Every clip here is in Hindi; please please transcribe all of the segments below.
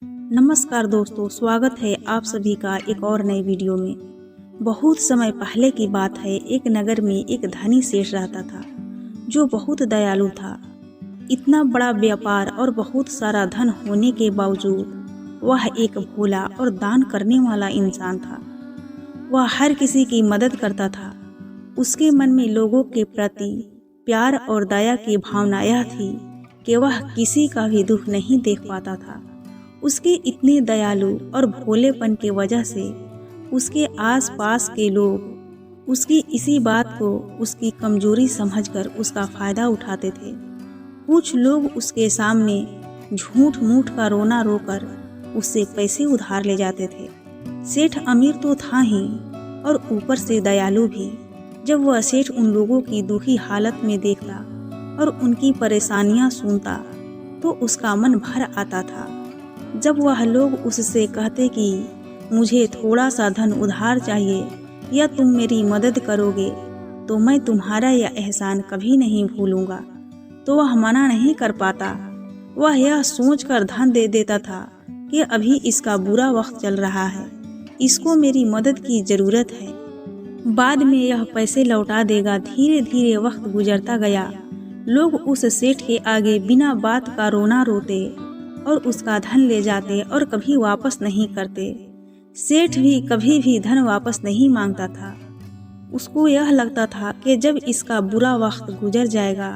नमस्कार दोस्तों, स्वागत है आप सभी का एक और नए वीडियो में। बहुत समय पहले की बात है। एक नगर में एक धनी सेठ रहता था जो बहुत दयालु था। इतना बड़ा व्यापार और बहुत सारा धन होने के बावजूद वह एक भोला और दान करने वाला इंसान था। वह हर किसी की मदद करता था। उसके मन में लोगों के प्रति प्यार और दया की भावना यह थी कि वह किसी का भी दुख नहीं देख पाता था। उसके इतने दयालु और भोलेपन की वजह से उसके आसपास के लोग उसकी इसी बात को उसकी कमजोरी समझकर उसका फायदा उठाते थे। कुछ लोग उसके सामने झूठ मूठ का रोना रोकर उससे पैसे उधार ले जाते थे। सेठ अमीर तो था ही और ऊपर से दयालु भी। जब वह सेठ उन लोगों की दुखी हालत में देखता और उनकी परेशानियां सुनता तो उसका मन भर आता था। जब वह लोग उससे कहते कि मुझे थोड़ा सा धन उधार चाहिए या तुम मेरी मदद करोगे तो मैं तुम्हारा यह एहसान कभी नहीं भूलूंगा, तो वह मना नहीं कर पाता। वह यह सोचकर धन दे देता था कि अभी इसका बुरा वक्त चल रहा है, इसको मेरी मदद की ज़रूरत है, बाद में यह पैसे लौटा देगा। धीरे धीरे वक्त गुजरता गया। लोग उस सेठ के आगे बिना बात का रोना रोते और उसका धन ले जाते और कभी वापस नहीं करते। सेठ भी कभी भी धन वापस नहीं मांगता था। उसको यह लगता था कि जब इसका बुरा वक्त गुजर जाएगा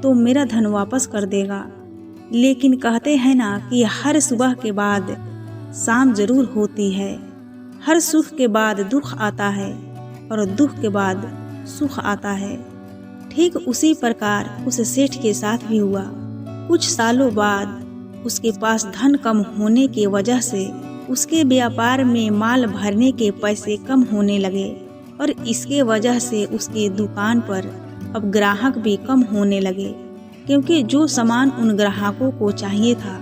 तो मेरा धन वापस कर देगा। लेकिन कहते हैं ना कि हर सुबह के बाद शाम जरूर होती है। हर सुख के बाद दुख आता है और दुख के बाद सुख आता है। ठीक उसी प्रकार उस सेठ के साथ भी हुआ। कुछ सालों बाद उसके पास धन कम होने की वजह से उसके व्यापार में माल भरने के पैसे कम होने लगे और इसके वजह से उसकी दुकान पर अब ग्राहक भी कम होने लगे, क्योंकि जो सामान उन ग्राहकों को चाहिए था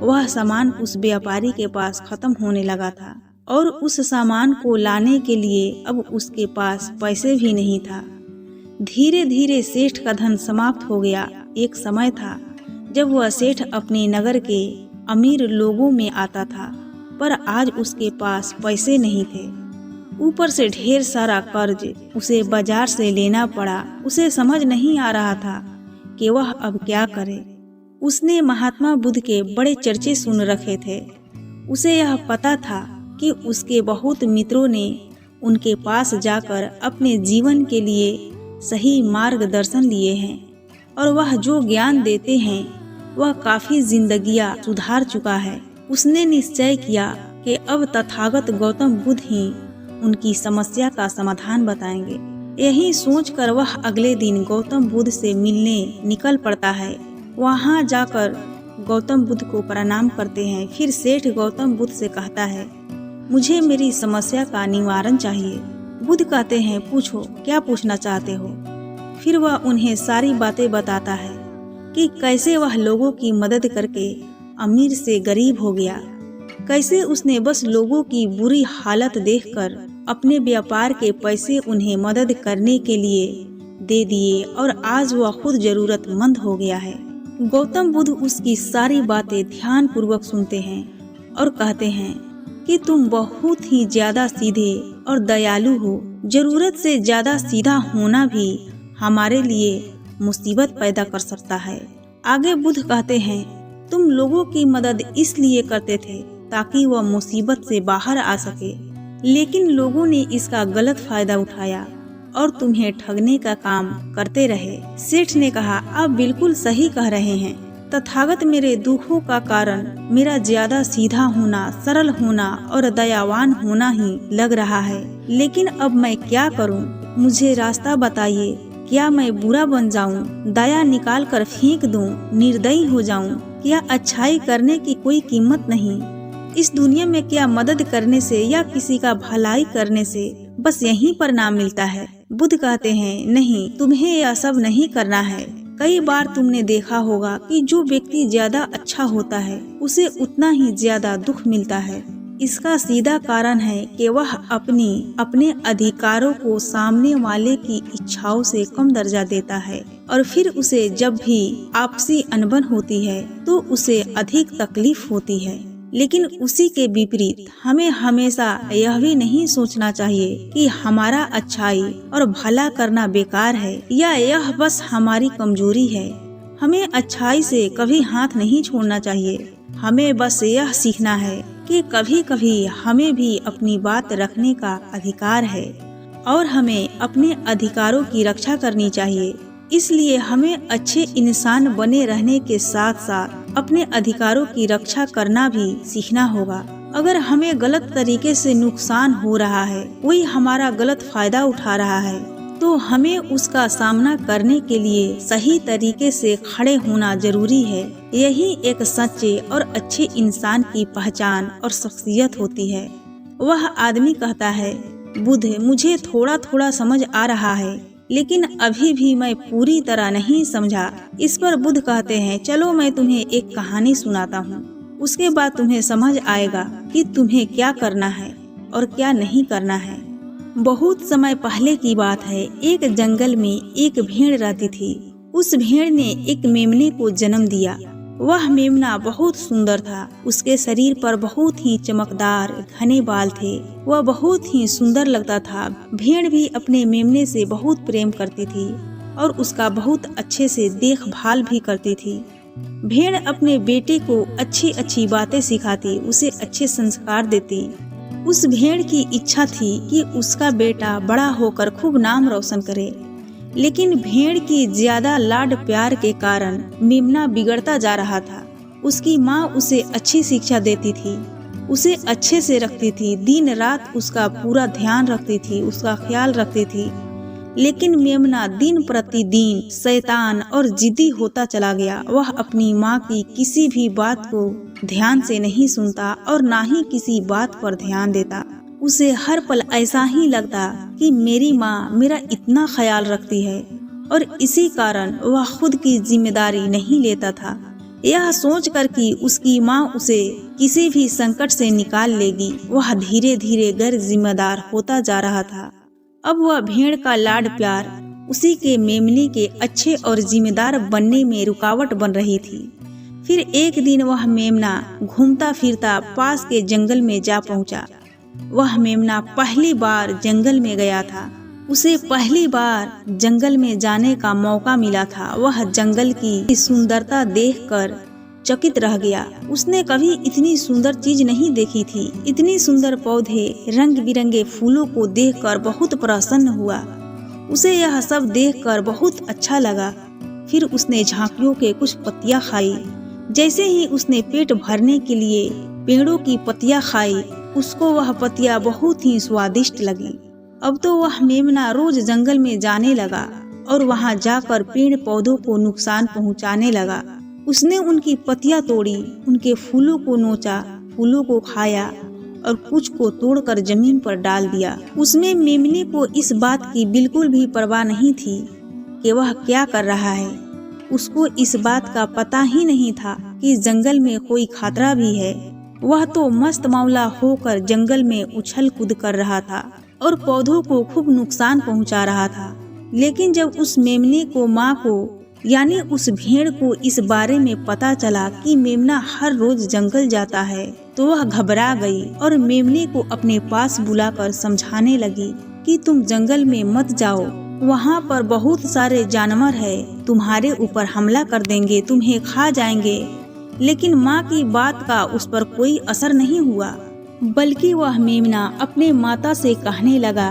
वह सामान उस व्यापारी के पास खत्म होने लगा था और उस सामान को लाने के लिए अब उसके पास पैसे भी नहीं था। धीरे धीरे सेठ का धन समाप्त हो गया। एक समय था जब वह सेठ अपने नगर के अमीर लोगों में आता था, पर आज उसके पास पैसे नहीं थे। ऊपर से ढेर सारा कर्ज उसे बाजार से लेना पड़ा। उसे समझ नहीं आ रहा था कि वह अब क्या करे। उसने महात्मा बुद्ध के बड़े चर्चे सुन रखे थे। उसे यह पता था कि उसके बहुत मित्रों ने उनके पास जाकर अपने जीवन के लिए सही मार्गदर्शन लिए हैं और वह जो ज्ञान देते हैं वह काफी जिंदगियां सुधार चुका है। उसने निश्चय किया कि अब तथागत गौतम बुद्ध ही उनकी समस्या का समाधान बताएंगे। यही सोचकर वह अगले दिन गौतम बुद्ध से मिलने निकल पड़ता है। वहां जाकर गौतम बुद्ध को प्रणाम करते हैं। फिर सेठ गौतम बुद्ध से कहता है, मुझे मेरी समस्या का निवारण चाहिए। बुद्ध कहते हैं, पूछो, क्या पूछना चाहते हो। फिर वह उन्हें सारी बातें बताता है कि कैसे वह लोगों की मदद करके अमीर से गरीब हो गया, कैसे उसने बस लोगों की बुरी हालत देखकर अपने व्यापार के पैसे उन्हें मदद करने के लिए दे दिए और आज वह खुद जरूरतमंद हो गया है। गौतम बुद्ध उसकी सारी बातें ध्यान पूर्वक सुनते हैं और कहते हैं कि तुम बहुत ही ज्यादा सीधे और दयालु हो। जरूरत से ज्यादा सीधा होना भी हमारे लिए मुसीबत पैदा कर सकता है। आगे बुद्ध कहते हैं, तुम लोगों की मदद इसलिए करते थे ताकि वह मुसीबत से बाहर आ सके, लेकिन लोगों ने इसका गलत फायदा उठाया और तुम्हें ठगने का काम करते रहे। सेठ ने कहा, आप बिल्कुल सही कह रहे हैं। तथागत मेरे दुखों का कारण मेरा ज्यादा सीधा होना, सरल होना और दयावान होना ही लग रहा है, लेकिन अब मैं क्या करूं? मुझे रास्ता बताइए। क्या मैं बुरा बन जाऊं, दया निकाल कर फेंक दूं, निर्दयी हो जाऊं? क्या अच्छाई करने की कोई कीमत नहीं? इस दुनिया में क्या मदद करने से या किसी का भलाई करने से बस यहीं पर नाम मिलता है? बुद्ध कहते हैं, नहीं, तुम्हें यह सब नहीं करना है। कई बार तुमने देखा होगा कि जो व्यक्ति ज्यादा अच्छा होता है उसे उतना ही ज्यादा दुख मिलता है। इसका सीधा कारण है कि वह अपने अधिकारों को सामने वाले की इच्छाओं से कम दर्जा देता है और फिर उसे जब भी आपसी अनबन होती है तो उसे अधिक तकलीफ होती है। लेकिन उसी के विपरीत हमें हमेशा यह भी नहीं सोचना चाहिए कि हमारा अच्छाई और भला करना बेकार है या यह बस हमारी कमजोरी है। हमें अच्छाई से कभी हाथ नहीं छोड़ना चाहिए। हमें बस यह सीखना है कि कभी कभी हमें भी अपनी बात रखने का अधिकार है और हमें अपने अधिकारों की रक्षा करनी चाहिए। इसलिए हमें अच्छे इंसान बने रहने के साथ साथ अपने अधिकारों की रक्षा करना भी सीखना होगा। अगर हमें गलत तरीके से नुकसान हो रहा है, कोई हमारा गलत फायदा उठा रहा है, तो हमें उसका सामना करने के लिए सही तरीके से खड़े होना जरूरी है। यही एक सच्चे और अच्छे इंसान की पहचान और शख्सियत होती है। वह आदमी कहता है, बुद्ध, मुझे थोड़ा थोड़ा समझ आ रहा है, लेकिन अभी भी मैं पूरी तरह नहीं समझा। इस पर बुद्ध कहते हैं, चलो मैं तुम्हें एक कहानी सुनाता हूँ, उसके बाद तुम्हें समझ आएगा कि तुम्हें क्या करना है और क्या नहीं करना है। बहुत समय पहले की बात है। एक जंगल में एक भेड़ रहती थी। उस भेड़ ने एक मेमने को जन्म दिया। वह मेमना बहुत सुंदर था। उसके शरीर पर बहुत ही चमकदार घने बाल थे। वह बहुत ही सुंदर लगता था। भेड़ भी अपने मेमने से बहुत प्रेम करती थी और उसका बहुत अच्छे से देखभाल भी करती थी। भेड़ अपने बेटे को अच्छी अच्छी बातें सिखाती, उसे अच्छे संस्कार देती। उस भेड़ की इच्छा थी कि उसका बेटा बड़ा होकर खूब नाम रोशन करे, लेकिन भेड़ की ज्यादा लाड प्यार के कारण मेमना बिगड़ता जा रहा था। उसकी माँ उसे अच्छी शिक्षा देती थी, उसे अच्छे से रखती थी, दिन रात उसका पूरा ध्यान रखती थी, उसका ख्याल रखती थी। लेकिन मेमना दिन प्रतिदिन शैतान और जिद्दी होता चला गया। वह अपनी माँ की किसी भी बात को ध्यान से नहीं सुनता और ना ही किसी बात पर ध्यान देता। उसे हर पल ऐसा ही लगता कि मेरी माँ मेरा इतना ख्याल रखती है और इसी कारण वह खुद की जिम्मेदारी नहीं लेता था। यह सोचकर कि उसकी माँ उसे किसी भी संकट से निकाल लेगी, वह धीरे धीरे गैर जिम्मेदार होता जा रहा था। अब वह भेड़ का लाड प्यार उसी के मेमने के अच्छे और जिम्मेदार बनने में रुकावट बन रही थी। फिर एक दिन वह मेमना घूमता फिरता पास के जंगल में जा पहुंचा। वह मेमना पहली बार जंगल में गया था। उसे पहली बार जंगल में जाने का मौका मिला था। वह जंगल की सुंदरता देखकर चकित रह गया। उसने कभी इतनी सुंदर चीज नहीं देखी थी। इतनी सुंदर पौधे, रंग बिरंगे फूलों को देखकर बहुत प्रसन्न हुआ। उसे यह सब देखकर बहुत अच्छा लगा। फिर उसने झांकियों के कुछ पत्तियां खाई। जैसे ही उसने पेट भरने के लिए पेड़ों की पत्तियां खाई, उसको वह पत्तियां बहुत ही स्वादिष्ट लगी। अब तो वह मेमना रोज जंगल में जाने लगा और वहां जाकर पेड़ पौधों को नुकसान पहुंचाने लगा। उसने उनकी पत्तियां तोड़ी, उनके फूलों को नोचा, फूलों को खाया और कुछ को तोड़कर जमीन पर डाल दिया। उसमें मेमने को इस बात की बिल्कुल भी परवाह नहीं थी कि वह क्या कर रहा है। उसको इस बात का पता ही नहीं था कि जंगल में कोई खतरा भी है। वह तो मस्त मौला होकर जंगल में उछल कूद कर रहा था और पौधों को खूब नुकसान पहुंचा रहा था। लेकिन जब उस मेमने को माँ को यानी उस भेड़ को इस बारे में पता चला कि मेमना हर रोज जंगल जाता है, तो वह घबरा गई और मेमने को अपने पास बुलाकर समझाने लगी कि तुम जंगल में मत जाओ, वहाँ पर बहुत सारे जानवर हैं, तुम्हारे ऊपर हमला कर देंगे, तुम्हें खा जाएंगे। लेकिन माँ की बात का उस पर कोई असर नहीं हुआ, बल्कि वह मेमना अपने माता से कहने लगा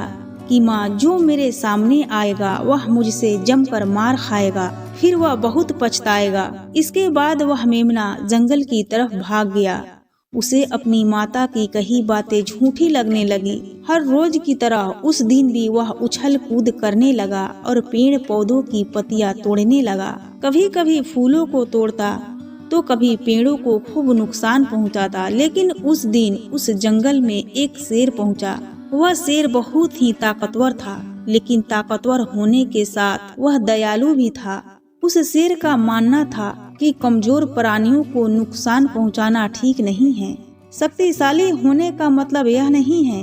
कि माँ, जो मेरे सामने आएगा वह मुझसे जमकर मार खाएगा, फिर वह बहुत पछताएगा। इसके बाद वह मेमना जंगल की तरफ भाग गया। उसे अपनी माता की कही बातें झूठी लगने लगी। हर रोज की तरह उस दिन भी वह उछल कूद करने लगा और पेड़ पौधों की पत्तियां तोड़ने लगा। कभी कभी फूलों को तोड़ता तो कभी पेड़ों को खूब नुकसान पहुंचाता। लेकिन उस दिन उस जंगल में एक शेर पहुंचा। वह शेर बहुत ही ताकतवर था, लेकिन ताकतवर होने के साथ वह दयालु भी था। उस शेर का मानना था कि कमजोर प्राणियों को नुकसान पहुंचाना ठीक नहीं है। शक्तिशाली होने का मतलब यह नहीं है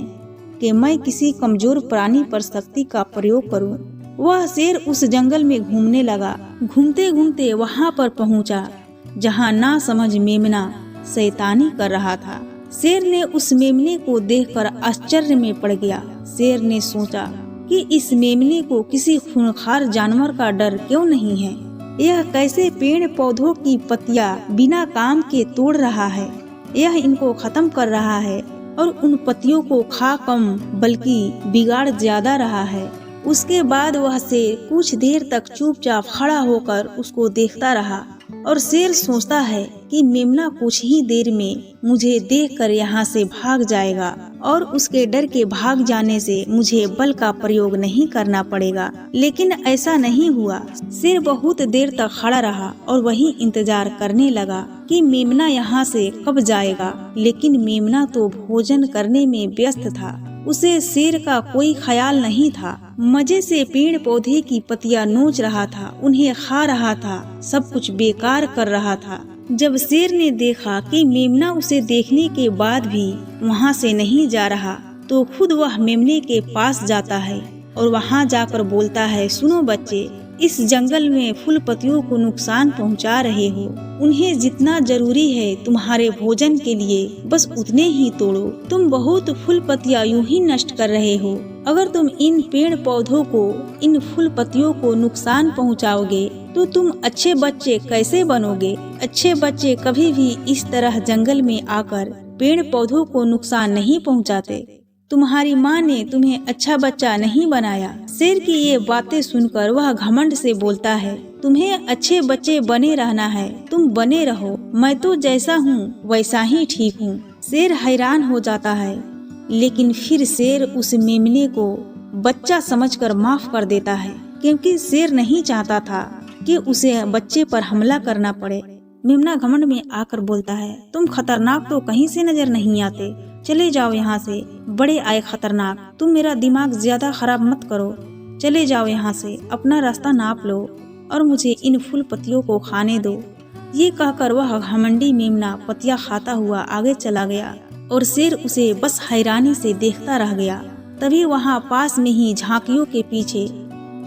कि मैं किसी कमजोर प्राणी पर शक्ति का प्रयोग करूं। वह शेर उस जंगल में घूमने लगा। घूमते घूमते वहां पर पहुंचा जहां ना समझ मेमना शैतानी कर रहा था। शेर ने उस मेमने को देखकर आश्चर्य में पड़ गया। शेर ने सोचा कि इस मेमने को किसी खूंखार जानवर का डर क्यों नहीं है। यह कैसे पेड़ पौधों की पत्तियां बिना काम के तोड़ रहा है। यह इनको खत्म कर रहा है और उन पत्तियों को खा कम बल्कि बिगाड़ ज्यादा रहा है। उसके बाद वह शेर कुछ देर तक चुपचाप खड़ा होकर उसको देखता रहा और शेर सोचता है कि मेमना कुछ ही देर में मुझे देखकर यहाँ से भाग जाएगा और उसके डर के भाग जाने से मुझे बल का प्रयोग नहीं करना पड़ेगा। लेकिन ऐसा नहीं हुआ। शेर बहुत देर तक खड़ा रहा और वहीं इंतजार करने लगा कि मेमना यहाँ से कब जाएगा। लेकिन मेमना तो भोजन करने में व्यस्त था। उसे शेर का कोई ख्याल नहीं था। मजे से पेड़ पौधे की पत्तियां नोच रहा था, उन्हें खा रहा था, सब कुछ बेकार कर रहा था। जब शेर ने देखा कि मेमना उसे देखने के बाद भी वहाँ से नहीं जा रहा, तो खुद वह मेमने के पास जाता है और वहाँ जाकर बोलता है, सुनो बच्चे, इस जंगल में फूल पत्तियों को नुकसान पहुंचा रहे हो। उन्हें जितना जरूरी है तुम्हारे भोजन के लिए बस उतने ही तोड़ो। तुम बहुत फूल पत्तियां यूं ही नष्ट कर रहे हो। अगर तुम इन पेड़ पौधों को, इन फूल पत्तियों को नुकसान पहुंचाओगे तो तुम अच्छे बच्चे कैसे बनोगे। अच्छे बच्चे कभी भी इस तरह जंगल में आकर पेड़ पौधों को नुकसान नहीं पहुंचाते। तुम्हारी माँ ने तुम्हें अच्छा बच्चा नहीं बनाया। शेर की ये बातें सुनकर वह घमंड से बोलता है, तुम्हें अच्छे बच्चे बने रहना है, तुम बने रहो, मैं तो जैसा हूँ वैसा ही ठीक हूँ। शेर हैरान हो जाता है, लेकिन फिर शेर उस मेमने को बच्चा समझकर माफ कर देता है, क्योंकि शेर नहीं चाहता था कि उसे बच्चे पर हमला करना पड़े। मेमना घमंड में आकर बोलता है, तुम खतरनाक तो कहीं से नजर नहीं आते, चले जाओ यहाँ से। बड़े आए खतरनाक, तुम मेरा दिमाग ज्यादा खराब मत करो, चले जाओ यहाँ से, अपना रास्ता नाप लो और मुझे इन फूल पत्तियों को खाने दो। ये कहकर वह घमंडी मेमना पत्तियां खाता हुआ आगे चला गया और शेर उसे बस हैरानी से देखता रह गया। तभी वहाँ पास में ही झांकियों के पीछे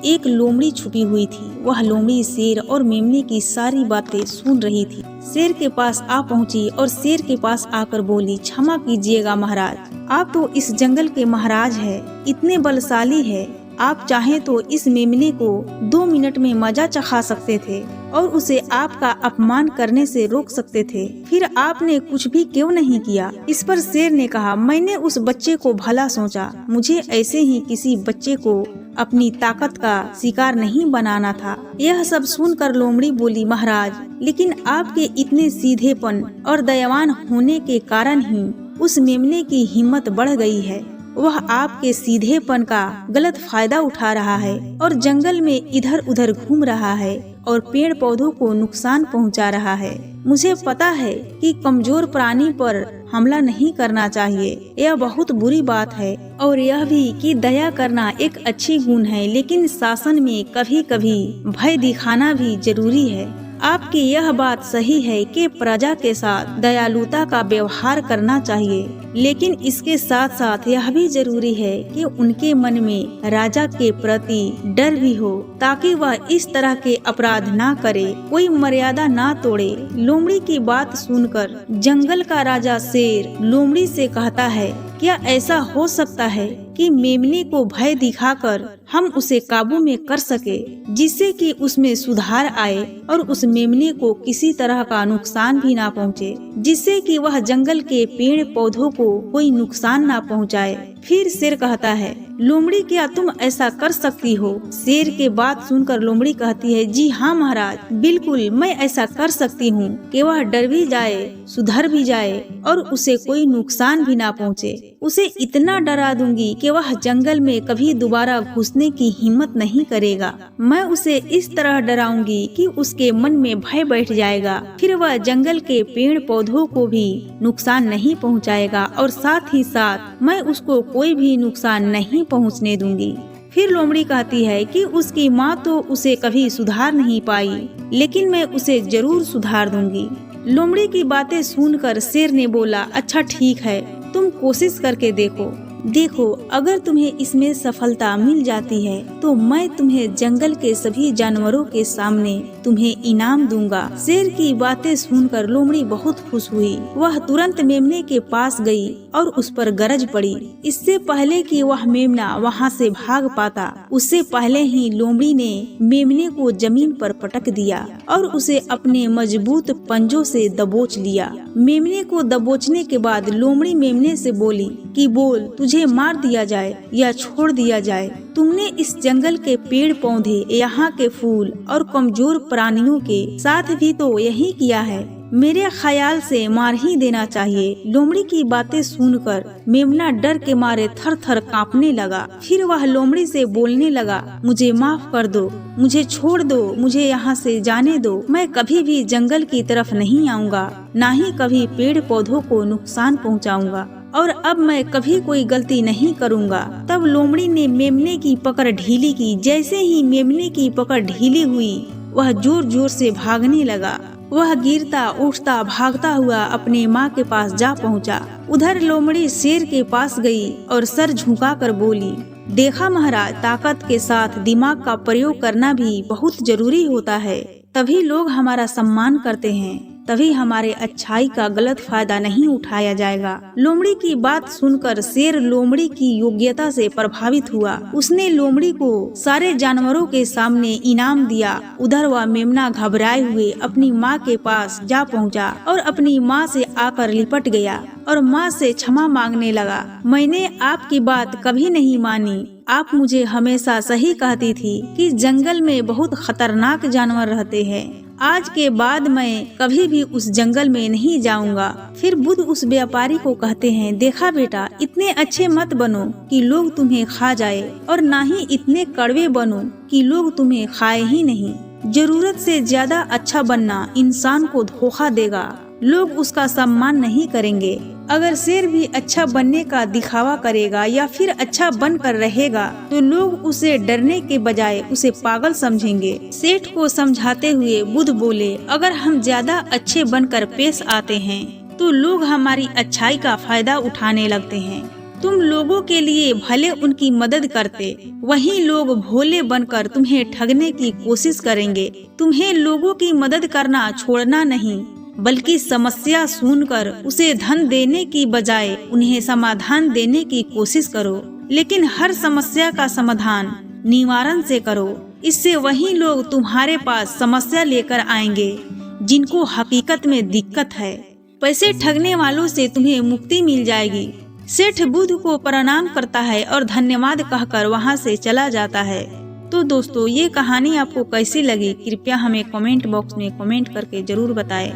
एक लोमड़ी छुपी हुई थी। वह लोमड़ी शेर और मेमने की सारी बातें सुन रही थी। शेर के पास आ पहुंची और शेर के पास आकर बोली, क्षमा कीजिएगा महाराज, आप तो इस जंगल के महाराज हैं, इतने बलशाली है, आप चाहें तो इस मेमने को 2 मिनट में मजा चखा सकते थे और उसे आपका अपमान करने से रोक सकते थे, फिर आपने कुछ भी क्यों नहीं किया। इस पर शेर ने कहा, मैंने उस बच्चे को भला सोचा, मुझे ऐसे ही किसी बच्चे को अपनी ताकत का शिकार नहीं बनाना था। यह सब सुनकर लोमड़ी बोली, महाराज, लेकिन आपके इतने सीधेपन और दयावान होने के कारण ही उस मेमने की हिम्मत बढ़ गई है। वह आपके सीधेपन का गलत फायदा उठा रहा है और जंगल में इधर उधर घूम रहा है और पेड़ पौधों को नुकसान पहुंचा रहा है। मुझे पता है कि कमजोर प्राणी पर हमला नहीं करना चाहिए, यह बहुत बुरी बात है, और यह भी कि दया करना एक अच्छी गुण है, लेकिन शासन में कभी कभी भय दिखाना भी जरूरी है। आपकी यह बात सही है कि प्रजा के साथ दयालुता का व्यवहार करना चाहिए, लेकिन इसके साथ साथ यह भी जरूरी है कि उनके मन में राजा के प्रति डर भी हो, ताकि वह इस तरह के अपराध ना करे, कोई मर्यादा ना तोड़े। लोमड़ी की बात सुनकर जंगल का राजा शेर लोमड़ी से कहता है, क्या ऐसा हो सकता है कि मेमने को भय दिखाकर हम उसे काबू में कर सके, जिससे कि उसमें सुधार आए और उस मेमने को किसी तरह का नुकसान भी ना पहुँचे, जिससे कि वह जंगल के पेड़ पौधों को कोई नुकसान ना पहुँचाए। फिर शेर कहता है, लोमड़ी, क्या तुम ऐसा कर सकती हो। शेर के बात सुनकर लोमड़ी कहती है, जी हाँ महाराज, बिल्कुल मैं ऐसा कर सकती हूँ कि वह डर भी जाए, सुधर भी जाए और उसे कोई नुकसान भी ना पहुँचे। उसे इतना डरा दूंगी कि वह जंगल में कभी दोबारा घुसने की हिम्मत नहीं करेगा। मैं उसे इस तरह डराऊंगी कि उसके मन में भय बैठ जाएगा, फिर वह जंगल के पेड़ पौधों को भी नुकसान नहीं पहुँचाएगा और साथ ही साथ मैं उसको कोई भी नुकसान नहीं पहुँचने दूंगी। फिर लोमड़ी कहती है कि उसकी माँ तो उसे कभी सुधार नहीं पाई, लेकिन मैं उसे जरूर सुधार दूंगी। लोमड़ी की बातें सुनकर शेर ने बोला, अच्छा ठीक है, तुम कोशिश करके देखो, देखो, अगर तुम्हें इसमें सफलता मिल जाती है तो मैं तुम्हें जंगल के सभी जानवरों के सामने तुम्हें इनाम दूंगा। शेर की बातें सुनकर लोमड़ी बहुत खुश हुई। वह तुरंत मेमने के पास गई और उस पर गरज पड़ी। इससे पहले कि वह मेमना वहां से भाग पाता, उससे पहले ही लोमड़ी ने मेमने को जमीन पर पटक दिया और उसे अपने मजबूत पंजों से दबोच लिया। मेमने को दबोचने के बाद लोमड़ी मेमने से बोली कि बोल, तुझे मार दिया जाए या छोड़ दिया जाए। तुमने इस जंगल के पेड़ पौधे, यहाँ के फूल और कमजोर प्राणियों के साथ भी तो यही किया है। मेरे ख्याल से मार ही देना चाहिए। लोमड़ी की बातें सुनकर मेमना डर के मारे थर थर कांपने लगा। फिर वह लोमड़ी से बोलने लगा, मुझे माफ कर दो, मुझे छोड़ दो, मुझे यहाँ से जाने दो। मैं कभी भी जंगल की तरफ नहीं आऊँगा, न ही कभी पेड़ पौधों को नुकसान पहुँचाऊँगा और अब मैं कभी कोई गलती नहीं करूँगा। तब लोमड़ी ने मेमने की पकड़ ढीली की। जैसे ही मेमने की पकड़ ढीली हुई, वह जोर जोर से भागने लगा। वह गिरता उठता भागता हुआ अपने माँ के पास जा पहुँचा। उधर लोमड़ी शेर के पास गई और सर झुकाकर बोली, देखा महाराज, ताकत के साथ दिमाग का प्रयोग करना भी बहुत जरूरी होता है। तभी लोग हमारा सम्मान करते हैं, तभी हमारे अच्छाई का गलत फायदा नहीं उठाया जाएगा। लोमड़ी की बात सुनकर शेर लोमड़ी की योग्यता से प्रभावित हुआ। उसने लोमड़ी को सारे जानवरों के सामने इनाम दिया। उधर वह मेमना घबराए हुए अपनी माँ के पास जा पहुँचा और अपनी माँ से आकर लिपट गया और माँ से क्षमा मांगने लगा। मैंने आपकी बात कभी नहीं मानी। आप मुझे हमेशा सही कहती थी कि जंगल में बहुत खतरनाक जानवर रहते हैं। आज के बाद मैं कभी भी उस जंगल में नहीं जाऊंगा। फिर बुद्ध उस व्यापारी को कहते हैं, देखा बेटा, इतने अच्छे मत बनो कि लोग तुम्हें खा जाए और ना ही इतने कड़वे बनो कि लोग तुम्हें खाए ही नहीं। जरूरत से ज्यादा अच्छा बनना इंसान को धोखा देगा, लोग उसका सम्मान नहीं करेंगे। अगर शेर भी अच्छा बनने का दिखावा करेगा या फिर अच्छा बनकर रहेगा तो लोग उसे डरने के बजाय उसे पागल समझेंगे। सेठ को समझाते हुए बुद्ध बोले, अगर हम ज्यादा अच्छे बनकर पेश आते हैं तो लोग हमारी अच्छाई का फायदा उठाने लगते हैं। तुम लोगों के लिए भले उनकी मदद करते, वहीं लोग भोले बनकर तुम्हें ठगने की कोशिश करेंगे। तुम्हें लोगों की मदद करना छोड़ना नहीं, बल्कि समस्या सुनकर उसे धन देने की बजाय उन्हें समाधान देने की कोशिश करो। लेकिन हर समस्या का समाधान निवारण से करो। इससे वही लोग तुम्हारे पास समस्या लेकर आएंगे जिनको हकीकत में दिक्कत है। पैसे ठगने वालों से तुम्हें मुक्ति मिल जाएगी। सेठ बुद्ध को प्रणाम करता है और धन्यवाद कहकर वहां से चला जाता है। तो दोस्तों, ये कहानी आपको कैसी लगी कृपया हमें कमेंट बॉक्स में कमेंट करके जरूर बताएं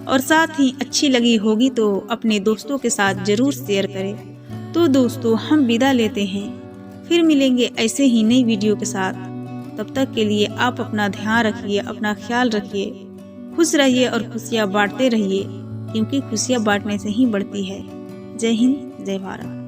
और साथ ही अच्छी लगी होगी तो अपने दोस्तों के साथ जरूर शेयर करें। तो दोस्तों, हम विदा लेते हैं, फिर मिलेंगे ऐसे ही नई वीडियो के साथ। तब तक के लिए आप अपना ध्यान रखिए, अपना ख्याल रखिए, खुश रहिए और खुशियाँ बांटते रहिए, क्योंकि खुशियाँ बांटने से ही बढ़ती है। जय हिंद, जय भारत।